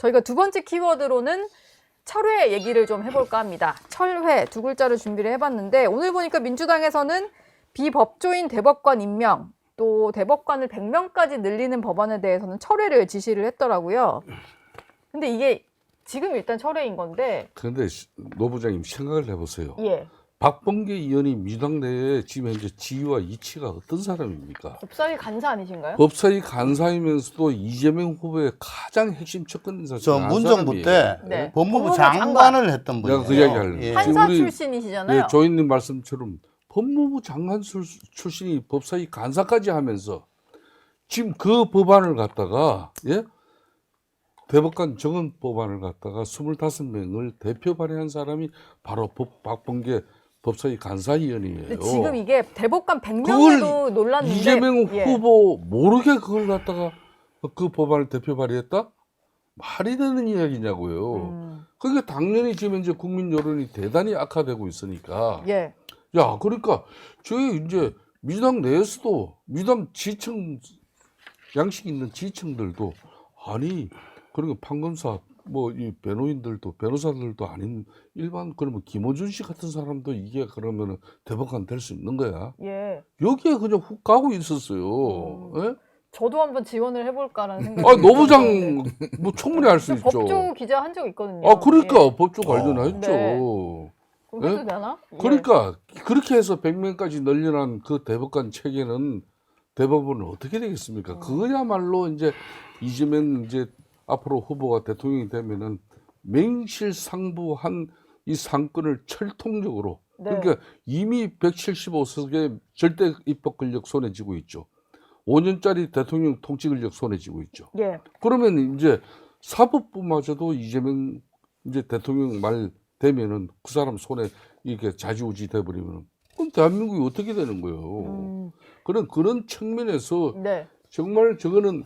저희가 두 번째 키워드로는 철회 얘기를 좀 해볼까 합니다. 철회 두 글자를 준비를 해봤는데 오늘 보니까 민주당에서는 비법조인 대법관 임명, 또 대법관을 100명까지 늘리는 법안에 대해서는 철회를 지시를 했더라고요. 근데 이게 지금 일단 철회인 건데. 그런데 노 부장님 생각을 해보세요. 예. 박범계 의원이 민주당 내에 지금 현재 지위와 이치가 어떤 사람입니까? 법사위 간사 아니신가요? 법사위 간사이면서도 이재명 후보의 가장 핵심 측근 인사 중 저 한 문정부 사람이에요. 때 네. 법무부 법무부 장관을 했던 분이에요. 내가 그 이야기 하려고. 예. 판사 우리- 출신이시잖아요. 네, 조인님 말씀처럼 법무부 장관 출신이 법사위 간사까지 하면서 지금 그 법안을 갖다가 대법관 정원 법안을 갖다가 25명을 대표 발의한 사람이 바로 박범계 법사위 간사위원이에요. 근데 지금 이게 대법관 그걸 100명에도 놀랐는데 이재명 예. 후보 모르게 그걸 갖다가 그 법안을 대표 발의했다? 말이 되는 이야기냐고요. 그러니까 당연히 지금 이제 국민 여론이 대단히 악화되고 있으니까. 예. 야, 그러니까 저희 이제 민주당 내에서도 민주당 지층 양식 있는 지층들도 아니 그러니까 판검사 뭐 이 변호인들도 변호사들도 아닌 일반 그러면 김어준 씨 같은 사람도 이게 그러면은 대법관 될 수 있는 거야. 예. 여기에 그냥 훅 가고 있었어요. 예? 저도 한번 지원을 해볼까라는 생각이. 아, 노부장 뭐 충분히 할 수 있죠. 법조 기자 한 적 있거든요. 아, 그러니까 예. 법조 관련했죠. 네. 그럼 해도 예? 되나? 예. 그러니까 그렇게 해서 100명까지 늘려난 그 대법관 체계는 대법원은 어떻게 되겠습니까? 그거야말로 이제 이재명 이제 앞으로 후보가 대통령이 되면은 맹실상부한 이 상권을 철통적으로 네. 그러니까 이미 175석의 절대 입법 권력 손에 쥐고 있죠. 5년짜리 대통령 통치 권력 손에 쥐고 있죠. 예. 그러면 이제 사법부마저도 이재명 이제 대통령 말 되면은 그 사람 손에 이렇게 좌지우지 돼버리면 그럼 대한민국이 어떻게 되는 거예요? 그런 측면에서 네. 정말 저거는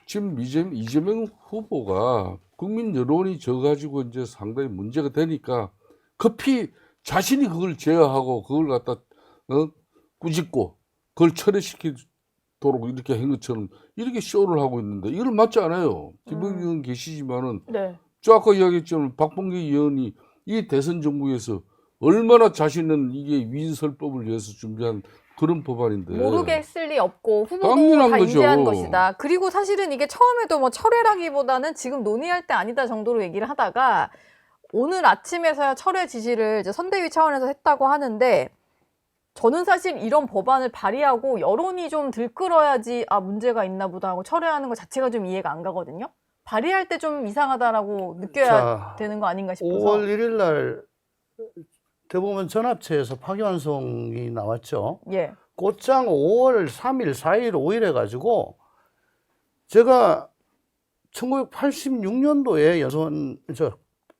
지금 이재명 후보가 국민 여론이 져가지고 이제 상당히 문제가 되니까 급히 자신이 그걸 제어하고 그걸 갖다 꾸짖고 그걸 철회시키도록 이렇게 한 것처럼 이렇게 쇼를 하고 있는데 이건 맞지 않아요. 김병기 의원 계시지만은 네. 저 아까 이야기했지만 박범계 의원이 이 대선 정부에서 얼마나 자신은 이게 위인설법을 위해서 준비한 그런 법안인데 모르게 했을 리 없고 후보도 당연한 다 거죠. 인지한 것이다. 그리고 사실은 이게 처음에도 뭐 철회라기보다는 지금 논의할 때 아니다 정도로 얘기를 하다가 오늘 아침에서야 철회 지시를 이제 선대위 차원에서 했다고 하는데 저는 사실 이런 법안을 발의하고 여론이 좀 들끓어야지 아 문제가 있나 보다 하고 철회하는 것 자체가 좀 이해가 안 가거든요. 발의할 때 좀 이상하다라고 느껴야 자, 되는 거 아닌가 싶어서. 5월 1일 날 대법원 전합체에서 파기환송이 나왔죠. 예. 곧장 5월 3일, 4일, 5일 해가지고 제가 1986년도에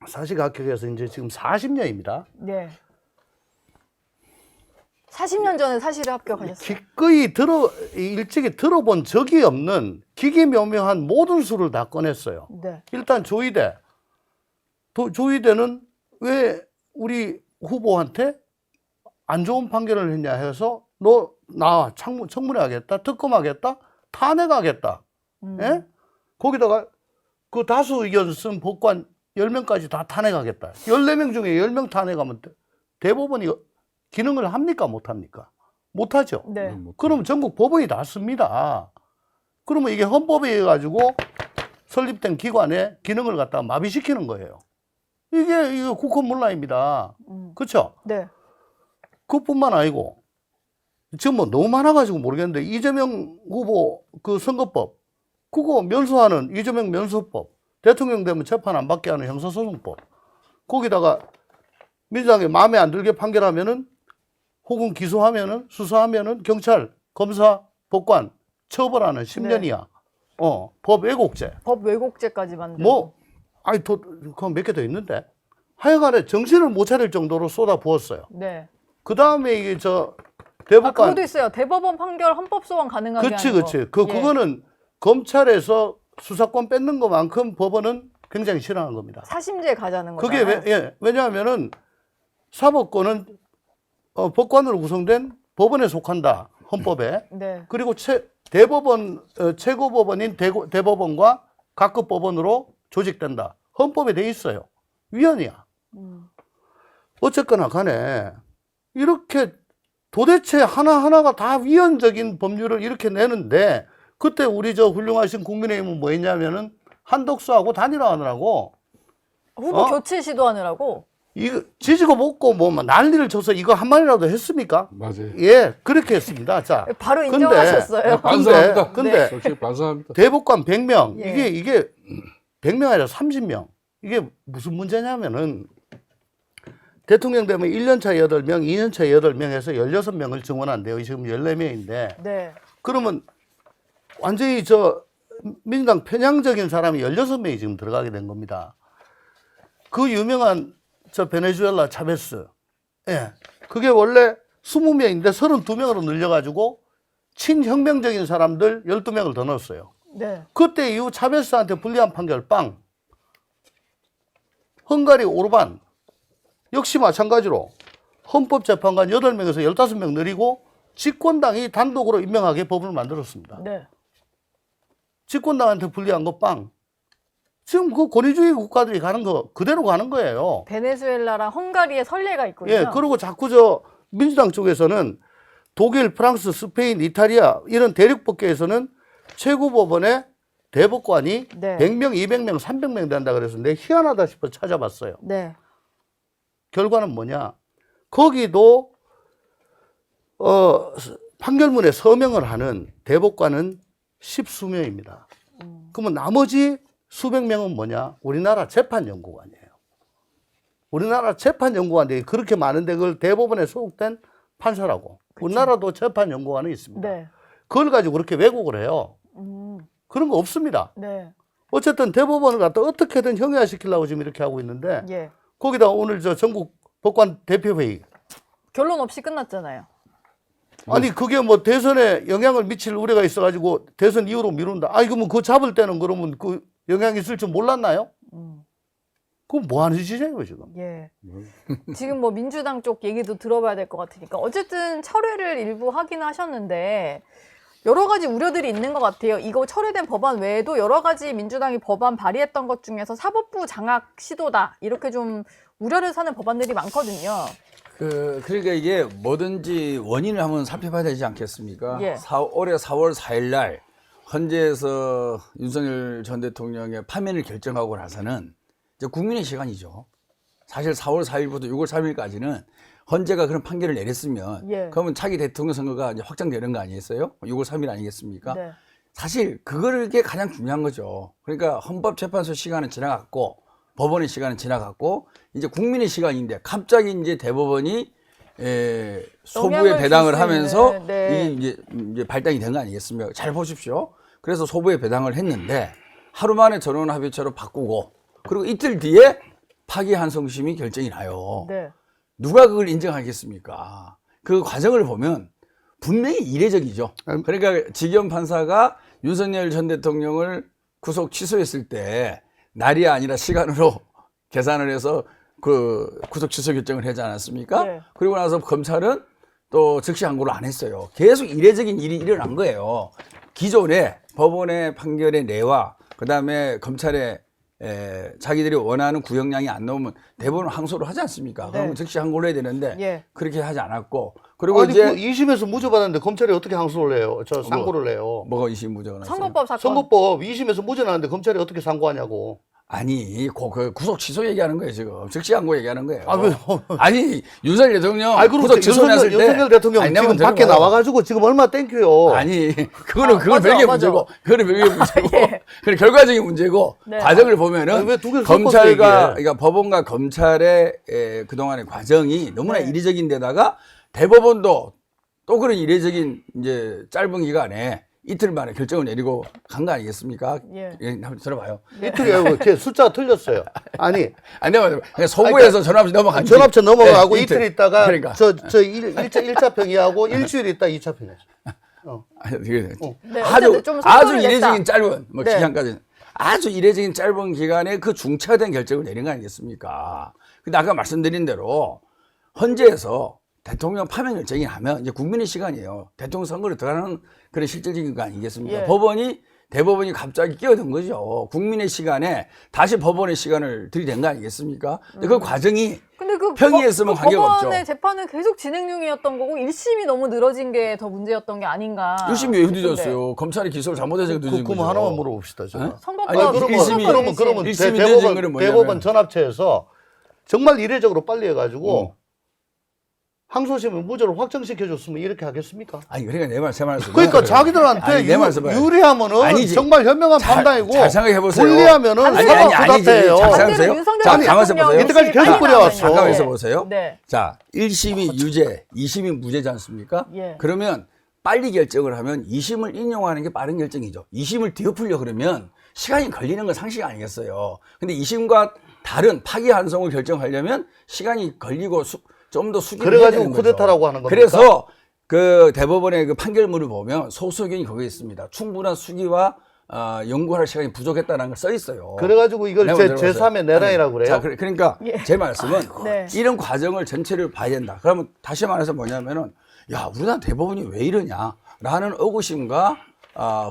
사시각격에서 이제 지금 40년입니다. 네. 40년 전에 사실을 합격하셨어요. 기꺼이 일찍이 들어본 적이 없는 기기묘묘한 모든 수를 다 꺼냈어요. 네. 일단 조의대. 조의대는 왜 우리 후보한테 안 좋은 판결을 했냐 해서 나 청문회 하겠다, 특검하겠다, 탄핵하겠다. 예? 거기다가 그 다수 의견 쓴 법관 10명까지 다 탄핵하겠다. 14명 중에 10명 탄핵하면 대법원이 기능을 합니까? 못합니까? 못하죠. 네. 그러면 전국 법원이 다 씁니다. 그러면 이게 헌법에 의해 가지고 설립된 기관의 기능을 갖다가 마비시키는 거예요. 이게 국헌문란입니다. 그렇죠? 네. 그뿐만 아니고 지금 뭐 너무 많아가지고 모르겠는데 이재명 후보 그 선거법 그거 면소하는 이재명 면소법 대통령 되면 재판 안 받게 하는 형사소송법 거기다가 민주당이 마음에 안 들게 판결하면은 혹은 기소하면은 수사하면은 경찰 검사 법관 처벌하는 10년 이하 법 왜곡죄 법 왜곡죄까지 만들고. 뭐 아니 그건 몇 개 더 있는데 하여간에 정신을 못 차릴 정도로 쏟아 부었어요. 네. 그 다음에 이게 아, 대법관 그것도 있어요. 대법원 판결 헌법 소원 가능하게 그치 하는 그치 거. 예. 그거는 검찰에서 수사권 뺏는 것만큼 법원은 굉장히 싫어하는 겁니다. 사심제 가자는 그게 거잖아요. 왜냐하면은 사법권은 법관으로 구성된 법원에 속한다 헌법에. 네. 그리고 대법원 최고법원인 대법원과 각급 법원으로 조직된다. 헌법에 돼 있어요. 위헌이야. 어쨌거나 간에 이렇게 도대체 하나하나가 다 위헌적인 법률을 이렇게 내는데 그때 우리 저 훌륭하신 국민의힘은 뭐 했냐면은 한덕수하고 단일화하느라고 후보 교체 시도하느라고. 이거 지지고 먹고 뭐 난리를 쳐서 이거 한 마디라도 했습니까? 맞아요. 예, 그렇게 했습니다. 자, 바로 근데- 인정하셨어요. 반성합니다. 근데 솔직히 반성합니다. 대법관 100명, 예. 이게 100명 아니라 30명. 이게 무슨 문제냐면은 대통령 되면 1년차 8명, 2년차 8명에서 16명을 증원한대요. 지금 14명인데. 네. 그러면 완전히 저 민주당 편향적인 사람이 16명이 지금 들어가게 된 겁니다. 그 유명한 저 베네수엘라 차베스. 예. 그게 원래 20명인데 32명으로 늘려가지고 친혁명적인 사람들 12명을 더 넣었어요. 네. 그때 이후 차베스한테 불리한 판결 빵. 헝가리 오르반 역시 마찬가지로 헌법재판관 8명에서 15명 늘리고 집권당이 단독으로 임명하게 법을 만들었습니다. 네. 집권당한테 불리한 거 빵. 지금 그 권위주의 국가들이 가는 거 그대로 가는 거예요. 베네수엘라랑 헝가리의 선례가 있군요. 예, 그리고 자꾸 저 민주당 쪽에서는 독일, 프랑스, 스페인, 이탈리아 이런 대륙법계에서는 최고법원의 대법관이 네. 100명, 200명, 300명 된다 그래서 내가 희한하다 싶어 찾아봤어요. 네. 결과는 뭐냐? 거기도 판결문에 서명을 하는 대법관은 10수명입니다. 그러면 나머지 수백 명은 뭐냐? 우리나라 재판연구관이에요. 우리나라 재판연구관들이 그렇게 많은데 그걸 대법원에 소속된 판사라고. 우리나라도 재판연구관이 있습니다. 네. 그걸 가지고 그렇게 왜곡을 해요. 그런 거 없습니다. 네. 어쨌든 대법원을 갖다 어떻게든 형해화시키려고 지금 이렇게 하고 있는데 예. 거기다 오늘 저 전국 법관 대표회의. 결론 없이 끝났잖아요. 아니 그게 뭐 대선에 영향을 미칠 우려가 있어가지고 대선 이후로 미룬다. 아니 그러면 그거 잡을 때는 그러면 그 영향이 있을 줄 몰랐나요? 그럼 뭐 하는 짓이에요 지금? 예. 지금 뭐 민주당 쪽 얘기도 들어봐야 될 것 같으니까 어쨌든 철회를 일부 하긴 하셨는데 여러 가지 우려들이 있는 것 같아요. 이거 철회된 법안 외에도 여러 가지 민주당이 법안 발의했던 것 중에서 사법부 장악 시도다 이렇게 좀 우려를 사는 법안들이 많거든요. 그러니까 이게 뭐든지 원인을 한번 살펴봐야 되지 않겠습니까? 예. 올해 4월 4일 날 헌재에서 윤석열 전 대통령의 파면을 결정하고 나서는 이제 국민의 시간이죠. 사실 4월 4일부터 6월 3일까지는 헌재가 그런 판결을 내렸으면 예. 그러면 차기 대통령 선거가 이제 확정되는 거 아니겠어요? 6월 3일 아니겠습니까? 네. 사실 그게 가장 중요한 거죠. 그러니까 헌법재판소 시간은 지나갔고 법원의 시간은 지나갔고 이제 국민의 시간인데 갑자기 이제 대법원이 소부에 영향을 배당을 줄수 하면서 있는, 네. 이게 이제 발당이 된 거 아니겠습니까? 잘 보십시오. 그래서 소부에 배당을 했는데 하루 만에 전원 합의체로 바꾸고 그리고 이틀 뒤에 파기 한성심이 결정이 나요. 네. 누가 그걸 인정하겠습니까? 그 과정을 보면 분명히 이례적이죠. 그러니까 지기현 판사가 윤석열 전 대통령을 구속 취소했을 때 날이 아니라 시간으로 계산을 해서 그 구속 취소 결정을 하지 않았습니까? 네. 그리고 나서 검찰은 또 즉시 항고를 안 했어요. 계속 이례적인 일이 일어난 거예요. 기존에 법원의 판결의 내와 그다음에 검찰의 자기들이 원하는 구형량이 안 나오면 대법원 항소를 하지 않습니까? 네. 그러면 즉시 항고를 해야 되는데 예. 그렇게 하지 않았고 그리고 아니 이제 그 2심에서 무죄 받았는데 검찰이 어떻게 항소를 해요? 저 상고를 해요. 뭐가 이심무죄가 났어요? 선거법 사건. 선거법 2심에서 무죄 나는데 검찰이 어떻게 상고하냐고. 아니, 그 구속 취소 얘기하는 거예요 지금. 즉시 항고 얘기하는 거예요. 아, 왜? 아니 윤석열 대통령 아니 그럼 구속 취소했을 때 윤석열 대통령 아니, 지금 내가 밖에 들어봐요. 나와가지고 지금 얼마 땡큐요. 아니 그거는 맞아, 별개 맞아. 문제고 그거는 별개 문제고 예. 그래 결과적인 문제고 네. 과정을 보면은 아니, 왜두 개를 섞어서 검찰과 얘기해? 그러니까 법원과 검찰의 그동안의 과정이 너무나 네. 이례적인데다가 대법원도 또 그런 이례적인 이제 짧은 기간에 이틀 만에 결정을 내리고 간 거 아니겠습니까? 예. 한번 들어봐요. 이틀이에요. 제 숫자가 틀렸어요. 아니 아니 내가 그냥 소부에서 전화없이 넘어간 전합체 넘어가고 네, 이틀 있다가 그러니까. 저 1차 평의하고 일주일 있다 2차 평의. 아니, 이게 네, 아주 어쨌든 좀 아주 속도를 이례적인 냈다. 짧은 뭐 네. 기간까지 아주 이례적인 짧은 기간에 그 중차된 결정을 내린 거 아니겠습니까? 근데 아까 말씀드린 대로 헌재에서 대통령 파면 결정이 나면 이제 국민의 시간이에요. 대통령 선거를 들어가는 그런 실질적인 거 아니겠습니까? 예. 법원이 대법원이 갑자기 끼어든 거죠. 국민의 시간에 다시 법원의 시간을 들이댄 거 아니겠습니까? 근데 그 과정이 근데 그 평의했으면 관계가 법원의 없죠. 재판은 계속 진행 중이었던 거고 1심이 너무 늘어진 게 더 문제였던 게 아닌가. 1심이 왜 싶은데. 늦었어요? 검찰이 기소를 잘못해서 늦은 거죠. 그러면 하나만 물어봅시다. 제가. 네? 선거법 아니, 그러면 일심이- 그러면 일심이 늦은 거는 대법원 뭐냐면 전합체에서 정말 이례적으로 빨리 해가지고 항소심을 무죄로 확정시켜줬으면 이렇게 하겠습니까? 아니 그러니까 제 말씀. 그러니까 자기들한테 아니, 내 말씀 봐요. 유리하면은 아니지. 정말 현명한 판단이고 잘 생각해 보세요. 불리하면은 아니 사법 아니지. 부사태예요. 잘 반대로 생각해보세요. 윤석열 자, 가만히 있어 대통령이 보세요. 이때까지 계속 아니, 그래왔어. 잠깐만 있어 네. 보세요. 네. 자, 1심이 유죄, 2심이 무죄지 않습니까? 예. 그러면 빨리 결정을 하면 2심을 인용하는 게 빠른 결정이죠. 2심을 뒤엎으려 그러면 시간이 걸리는 건 상식 아니겠어요. 근데 2심과 다른 파기환송을 결정하려면 시간이 걸리고 좀 더 수기를 해야 그래가지고 되는 거죠. 쿠데타라고 하는 겁니까? 그래서 그 대법원의 그 판결문을 보면 소수 의견이 거기에 있습니다. 충분한 수기와 연구할 시간이 부족했다는 걸 써 있어요. 그래가지고 이걸 내가 먼저 제3의 내란이라고 그래요. 자, 그러니까 예. 제 말씀은 네. 이런 과정을 전체를 봐야 된다. 그러면 다시 말해서 뭐냐면은 야, 우리나라 대법원이 왜 이러냐라는 의구심과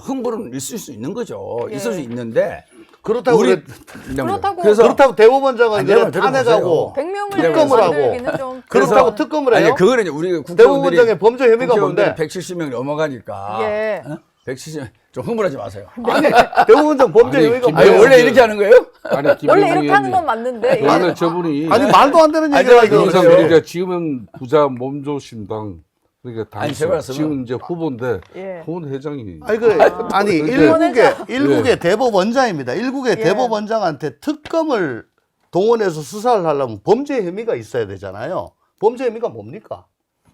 흥분은 있을 수 있는 거죠. 예. 있을 수 있는데 그렇다고 그렇다고 그렇다고 대법원장은 아니, 이제 내가 들어보세요. 탄핵하고 100명을 특검을 하고 만들기는 좀 그렇다고 특검을 해요? 아니 그거는 이제 우리 대법원장의 범죄 혐의가 뭔데? 170명 넘어가니까 예. 170명 좀 흥분하지 마세요. 아니 대법원장 범죄 아니, 혐의가 김대중 아니 뭐예요? 원래 이렇게 하는 거예요? 아니, 원래 김영민 이렇게 하는 건 의원님. 맞는데 원래 저분이 아니 말도 안 되는 아니, 얘기를 내가 하고 영상 그러세요. 그러니까 지금은 부자 몸조심당 그러니까 아니, 제 당시 말씀은- 지금 이제 후보인데 예. 후원 회장이 아니 그래 아니 그러니까- 일국의 대법원장입니다. 일국의 예. 대법원장한테 특검을 동원해서 수사를 하려면 범죄 혐의가 있어야 되잖아요. 범죄 혐의가 뭡니까?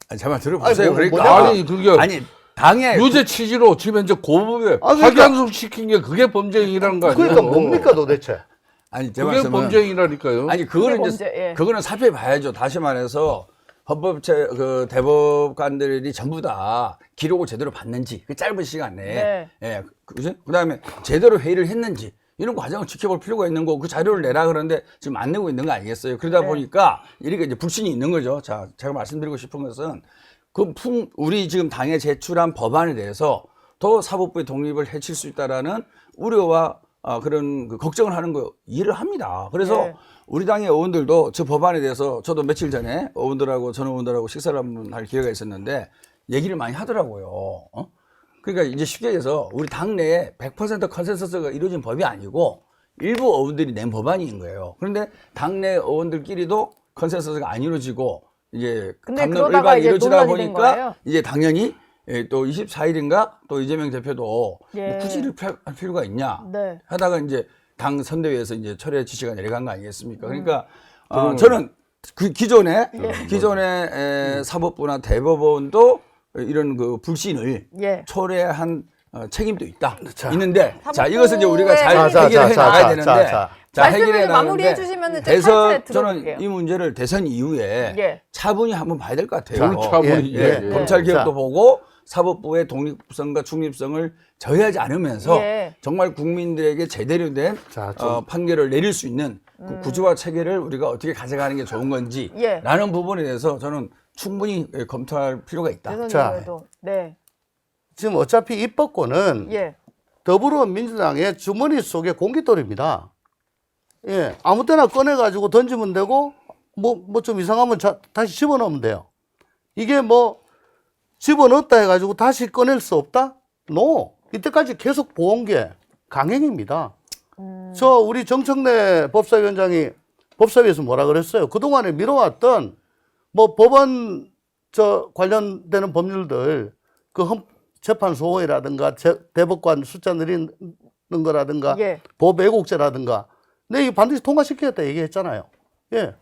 아니, 잠깐 들어보세요. 아니, 그러니까 뭐냐? 아니 그게 아니 당에 유죄 취지로 지금 현재 고법에 아, 그러니까- 파기환송 시킨 게 그게 범죄행위라는 거 아니에요? 그러니까 뭡니까 도대체? 아니 제 그게 말씀은 범죄행위라니까요. 아니 그거는 그게 이제 범죄, 예. 그거는 살펴봐야죠. 다시 말해서 그 대법관들이 전부 다 기록을 제대로 봤는지 그 짧은 시간 내에 예, 그다음에 제대로 회의를 했는지 이런 과정을 지켜볼 필요가 있는 거고 그 자료를 내라 그러는데 지금 안 내고 있는 거 아니겠어요? 그러다 네. 보니까 이렇게 이제 불신이 있는 거죠. 자, 제가 말씀드리고 싶은 것은 우리 지금 당에 제출한 법안에 대해서 더 사법부의 독립을 해칠 수 있다라는 우려와 그런 그 걱정을 하는 거 이해를 합니다. 그래서 네. 우리 당의 의원들도 저 법안에 대해서 저도 며칠 전에 전 의원들하고 식사를 한번 할 기회가 있었는데 얘기를 많이 하더라고요. 그러니까 이제 쉽게 얘기해서 우리 당내에 100% 컨센서스가 이루어진 법이 아니고 일부 의원들이 낸 법안인 거예요. 그런데 당내 의원들끼리도 컨센서스가 안 이루어지고 이제 근데 감론 그러다가 을박이 이제 이루어지다 논란이 된 보니까 거예요? 이제 당연히 또 24일인가 또 이재명 대표도 예. 뭐 굳이 이렇게 할 필요가 있냐 네. 하다가 이제 당 선대위에서 이제 철회 지시가 내려간 거 아니겠습니까? 그러니까 그러면- 저는 그 기존의 예. 사법부나 대법원도 이런 그 불신을 예. 초래한 책임도 있다. 자. 있는데 자 사법부의 이것은 이제 우리가 잘 자, 해결해 나가야 되는데 말씀을 해결해 좀 마무리해 나가는데 주시면 대선 차차에 저는 들어볼게요. 이 문제를 대선 이후에 예. 차분히 한번 봐야 될 것 같아요. 뭘 차분히 예, 예, 예. 검찰 자. 개혁도 보고 사법부의 독립성과 중립성을 저해하지 않으면서 예. 정말 국민들에게 제대로 된 자, 좀- 판결을 내릴 수 있는 그 구조와 체계를 우리가 어떻게 가져가는 게 좋은 건지 예. 라는 부분에 대해서 저는 충분히 검토할 필요가 있다. 대선 자. 이후에도. 네. 지금 어차피 입법권은 예. 더불어민주당의 주머니 속의 공깃돌입니다. 예, 아무 때나 꺼내가지고 던지면 되고, 뭐 좀 이상하면 다시 집어넣으면 돼요. 이게 뭐, 집어넣었다 해가지고 다시 꺼낼 수 없다? No. 이때까지 계속 보온 게 강행입니다. 우리 정청래 법사위원장이 법사위에서 뭐라 그랬어요? 그동안에 미뤄왔던 뭐 법원 관련되는 법률들, 재판 소홀이라든가 대법관 숫자 늘리는 거라든가 예. 법 왜곡죄라든가 이거 반드시 통과시키겠다 얘기했잖아요. 예.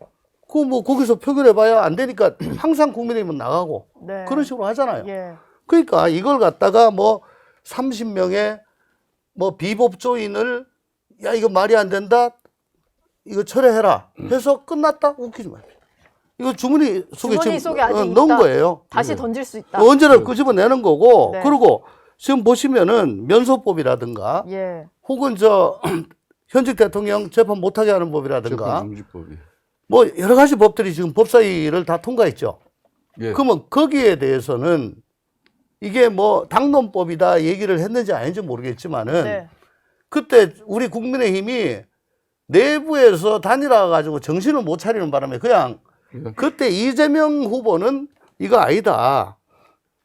거기서 표결해봐야 안 되니까 항상 국민의힘은 나가고 네. 그런 식으로 하잖아요. 예. 그러니까 이걸 갖다가 30명의 비법조인을 야 이거 말이 안 된다 이거 철회해라 해서 끝났다? 웃기지 마십시오. 이거 주머니 속에 주머니 속에 아직 넣은 있다. 거예요. 다시 던질 수 있다. 언제나 끄집어내는 거고 네. 그리고 지금 보시면은 면소법이라든가 예. 혹은 현직 대통령 재판 못하게 하는 법이라든가 재판정지법이. 뭐 여러 가지 법들이 지금 법사위를 다 통과했죠. 예. 그러면 거기에 대해서는 이게 뭐 당론법이다 얘기를 했는지 아닌지 모르겠지만은 네. 그때 우리 국민의힘이 내부에서 단일화 가지고 정신을 못 차리는 바람에 그냥 그때 이재명 후보는 이거 아니다.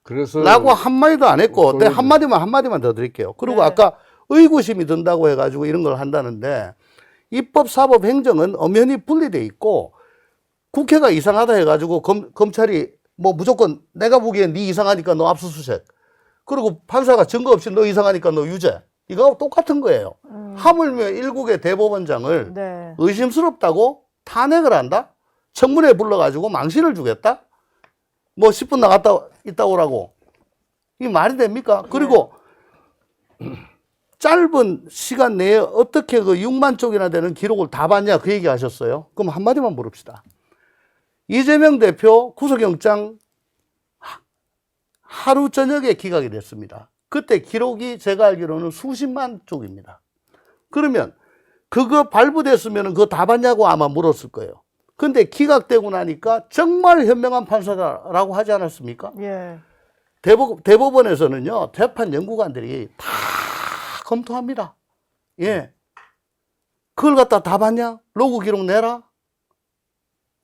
그래서 라고 한마디도 안 했고, 네, 그거는- 한마디만 더 드릴게요. 그리고 네. 아까 의구심이 든다고 해가지고 이런 걸 한다는데, 입법, 사법, 행정은 엄연히 분리돼 있고, 국회가 이상하다 해가지고 검찰이 뭐 무조건 내가 보기엔 네 이상하니까 너 압수수색. 그리고 판사가 증거 없이 너 이상하니까 너 유죄. 이거하고 똑같은 거예요. 하물며 일국의 대법원장을 네. 의심스럽다고 탄핵을 한다? 청문회 불러가지고 망신을 주겠다? 뭐 10분 나갔다 있다 오라고. 이게 말이 됩니까? 그리고 짧은 시간 내에 어떻게 그 6만 쪽이나 되는 기록을 다 봤냐 그 얘기 하셨어요. 그럼 한마디만 물읍시다. 이재명 대표 구속영장 하루 저녁에 기각이 됐습니다. 그때 기록이 제가 알기로는 수십만 쪽입니다. 그러면 그거 발부됐으면 그거 다 봤냐고 아마 물었을 거예요. 근데 기각되고 나니까 정말 현명한 판사라고 하지 않았습니까? 예. 대법원에서는요, 재판 연구관들이 다 검토합니다. 예. 그걸 갖다 다 봤냐? 로그 기록 내라?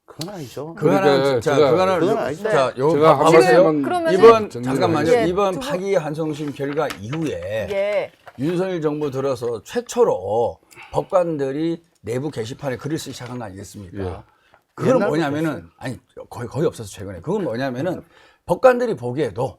그건 아니죠. 그러니까 자, 제가- 그건 아니죠. 자, 요 제가 봐보세요. 지금 그러면은- 이번 정리를 잠깐만요. 예, 이번 두 분- 파기 한송심 결과 이후에 예. 윤석열 정부 들어서 최초로 법관들이 내부 게시판에 글을 쓰기 시작한 거 아니겠습니까? 예. 그건 옛날부터 뭐냐면은 아니 거의 없어서 최근에 그건 뭐냐면은 법관들이 보기에도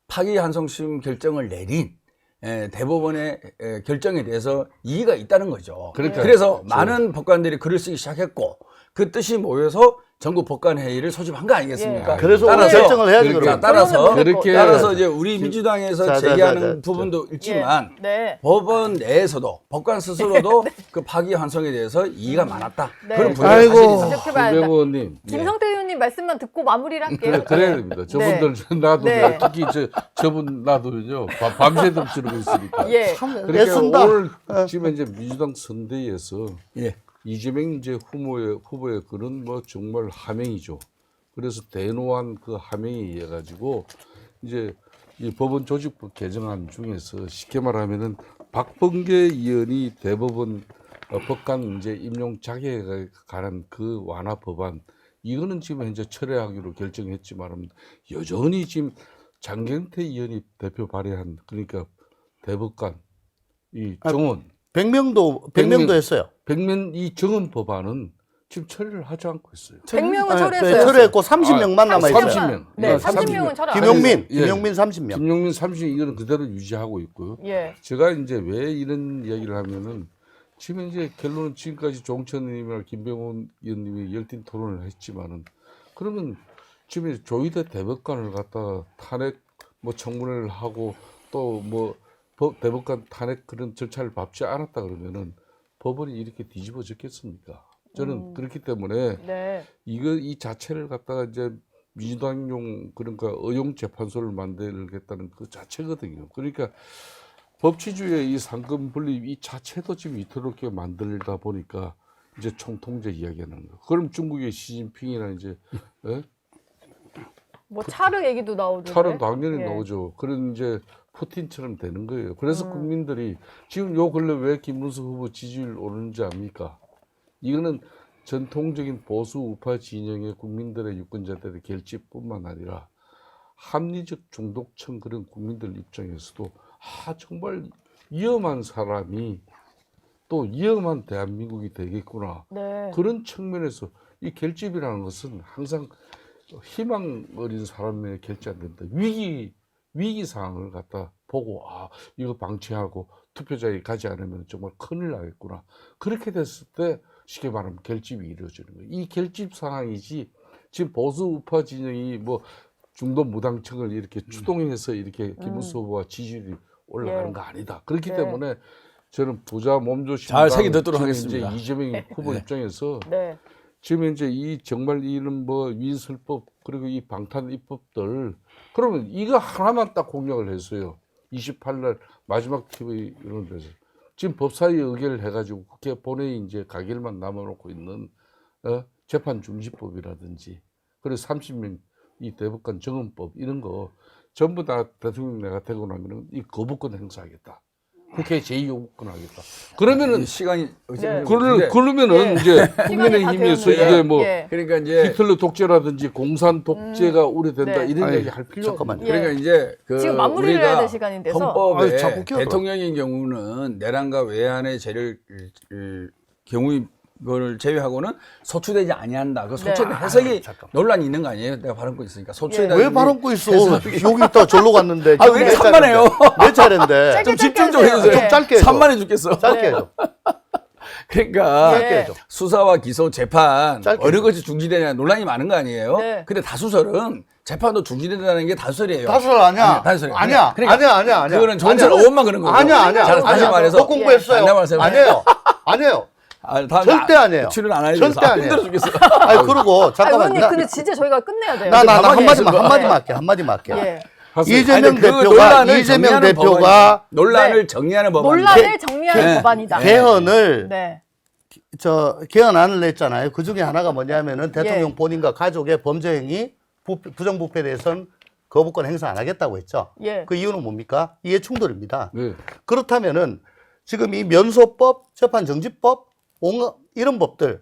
파기 한송심 결정을 내린 대법원의 결정에 대해서 이의가 있다는 거죠. 그러니까 그래서 많은 법관들이 글을 쓰기 시작했고 그 뜻이 모여서 전국 법관 회의를 소집한 거 아니겠습니까? 예. 그래서 오늘 결정을 해야지, 그러니까 그러면. 따라서 그렇게- 따라서 이제 우리 민주당에서 자, 제기하는 부분도 있지만 예. 네. 법원 내에서도 법관 스스로도 그 파기 환송에 대해서 이의가 많았다. 네. 그런 분야가 아이고. 사실이다. 지적해봐야 김 의원님. 김성태 의원님 말씀만 듣고 마무리를 할게요. 그래야 됩니다. 저분들 놔두면 네. 특히 저분 놔두면요 밤새도록 지르고 있으니까. 예. 그러니까 애쓴다. 오늘 지금 이제 민주당 선대위에서 예. 이재명 이제 후보의 그런 뭐 정말 하명이죠. 그래서 대노한 그 하명에 의해 가지고 이제 이 법원 조직법 개정안 중에서 쉽게 말하면은 박범계 의원이 대법원 법관 이제 임용 자격에 관한 그 완화 법안 이거는 지금 현재 철회하기로 결정했지만 여전히 지금 장경태 의원이 대표 발의한 그러니까 대법관 이 정원 100명도 했어요. 백면 이 정원 법안은 지금 처리를 하지 않고 있어요. 100명은 네, 철회했어요. 철회했고 30명만 남아있어요. 30명. 네, 30 30명은 명. 철회 안 김용민, 예. 김용민 30명. 김용민 30명 이거는 그대로 유지하고 있고요. 예. 제가 이제 왜 이런 이야기를 하면은 지금 이제 결론은 지금까지 조홍천 의원이나 김병훈 의원님이 열띤 토론을 했지만은 그러면 지금 조희대 대법관을 갖다 탄핵 뭐 청문회를 하고 또 뭐 대법관 탄핵 그런 절차를 밟지 않았다 그러면은 법원이 이렇게 뒤집어졌겠습니까? 저는 그렇기 때문에 네. 이 자체를 갖다가 이제 민주당용 그러니까 의용 재판소를 만들겠다는 그 자체거든요. 그러니까 법치주의의 이 상금 분립 이 자체도 지금 위태롭게 만들다 보니까 이제 총통제 이야기하는 거. 그럼 중국의 시진핑이나 이제 뭐 차르 얘기도 나오던데. 차는 당연히 예. 나오죠. 그런 이제 푸틴처럼 되는 거예요. 그래서 국민들이 지금 요 근래 왜 김문수 후보 지지율 오르는지 압니까? 이거는 전통적인 보수 우파 진영의 국민들의 유권자들의 결집뿐만 아니라 합리적 중독층 그런 국민들 입장에서도 정말 위험한 사람이 또 위험한 대한민국이 되겠구나. 네. 그런 측면에서 이 결집이라는 것은 항상 희망 어린 사람의 결집 안 된다. 위기 상황을 갖다 보고 이거 방치하고 투표장에 가지 않으면 정말 큰일 나겠구나. 그렇게 됐을 때 쉽게 말하면 결집이 이루어지는 거예요. 이 결집 상황이지 지금 보수 우파 진영이 뭐 중도 무당층을 이렇게 추동해서 이렇게 김문수 후보와 지지율이 올라가는 예. 거 아니다. 그렇기 네. 때문에 저는 부자 몸조심 잘 새기 듣도록 하겠습니다. 이제 이재명 후보 입장에서 네. 지금 이제 정말 이런 뭐 위인설법 그리고 이 방탄 입법들 그러면 이거 하나만 딱 공약을 했어요. 28날 마지막 TV 이런 데서 지금 법사위 의결을 해가지고 국회 본회의 이제 가결만 남아놓고 있는 재판 중지법이라든지 그리고 30명 이 대법관 정원법 이런 거 전부 다 대통령 내가 되고 나면은 이 거부권 행사하겠다. 국회 제2요구권 하겠다. 그러면은 시간이 네. 그러면은 예. 이제 시간이 국민의힘에서 다 되었는데, 이게 뭐 예. 그러니까 이제 히틀러 독재라든지 공산 독재가 우려된다 네. 이런 아니, 얘기 할 필요 잠깐만요. 예. 그러니까 이제 그 지금 마무리를 우리가 해야 될 시간이 돼서. 헌법에 아유, 자꾸 끼어들어. 대통령의 경우는 내란과 외환의 죄를 경우 그걸 제외하고는 소추되지 아니한다. 그 소추된 네. 해석이 아유, 잠깐만. 논란이 있는 거 아니에요? 내가 발언권 있으니까 소추에다 왜 발언고 있어? 여기 있다 절로 갔는데. 아, 왜 이렇게 몇 산만해요? 차례인데? 몇 차례인데? 짧게 좀 집중 짧게 좀 해주세요. 하세요. 좀 짧게 해줘. 산만해 죽겠어. 짧게 네. 해줘. 그러니까 네. 짧게 해줘. 수사와 기소, 재판 짧게 어느 것이 중지되냐 논란이 많은 거 아니에요? 네. 근데 다수설은 재판도 중지된다는 게 다수설이에요. 다수설 아니야. 다수설. 아니야. 그러니까 아니야. 그거는 정철 아니야. 의원만 그런 거고. 아니야. 자, 다시 아니야. 말해서 법 공부했어요. 다시 말해서 아니에요. 아니에요. 아, 다음에 절대 아니에요. 출연 안 하려고 절대 해서 아니에요. 힘들어 죽겠어. 아니 그리고 아, 잠깐만. 의원님, 근데 진짜 저희가 끝내야 돼요. 나 가만히 있을 거야. 한마디만 할게. 예. 하세요. 이재명 아니, 그 대표가 논란을 이재명 정리하는 대표가 논란을 네. 정리하는 법안. 논란을 정리하는 네. 법안이다. 개헌을 네. 개헌안을 냈잖아요. 그 중에 하나가 뭐냐면은 대통령 예. 본인과 가족의 범죄 행위, 부정부패에 대해서는 거부권 행사 안 하겠다고 했죠. 예. 그 이유는 뭡니까? 이해 충돌입니다. 네. 그렇다면은 지금 이 면소법, 재판정지법, 이런 법들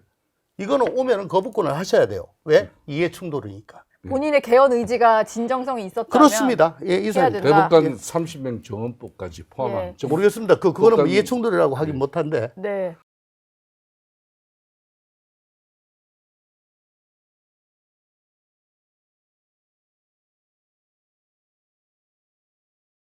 이거는 오면은 거부권을 하셔야 돼요. 왜? 이해 충돌이니까. 본인의 개헌 의지가 진정성이 있었다면 그렇습니다. 예, 해야 이사님. 된다. 대법관 30명 정원법까지 포함한 예. 모르겠습니다. 그거는 법관- 이해 충돌이라고 하긴 못한데 네.